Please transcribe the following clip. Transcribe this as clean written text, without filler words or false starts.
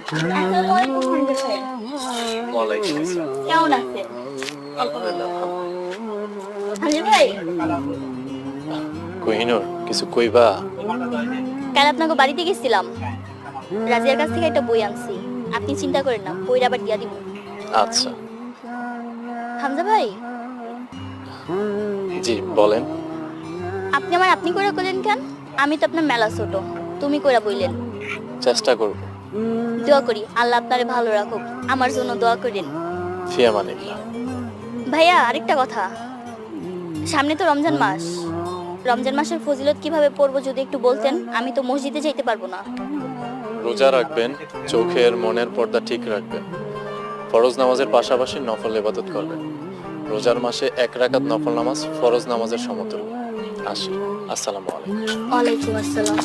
আসসালামু আলাইকুম হামজা ভাই। ওয়ালাইকুম আসসালাম। কেমন আছেন? আলহামদুলিল্লাহ ভালো। হামজা ভাই, কোহিনূর কিছু কইবা? কাল আপনাকে বাড়িতে গেছিলাম। রাজিয়ার কাছ থেকে একটা বই আনছি। আপনি চিন্তা করেন না, বইটা আবার দিয়া দিব। আচ্ছা। হামজা ভাই, জি বলেন। আপনি আমার আপনি কইরা কইলেন কেন? আমি তো আপনার মেলা ছোট। তুমি কইরা বইলেন। চেষ্টা করব। দোয়া করি আল্লাহ আপনারে ভালো রাখুক। আমার জন্য দোয়া করেন। ফি আমানিল্লাহ। ভাইয়া আরেকটা কথা, সামনে তো রমজান মাস। রমজান মাসের ফজিলত কিভাবে পড়বো যদি একটু বলতেন, আমি তো মসজিদে যাইতে পারবো না। রোজা রাখবেন, চোখের মনের পর্দা ঠিক রাখবেন, ফরজ নামাজের পাশাপাশি নফল ইবাদত করবেন। রোজার মাসে 1 রাকাত নফল নামাজ ফরজ নামাজের সমতুল্য। আসি। আসসালামু আলাইকুম। ওয়ালাইকুম আসসালাম।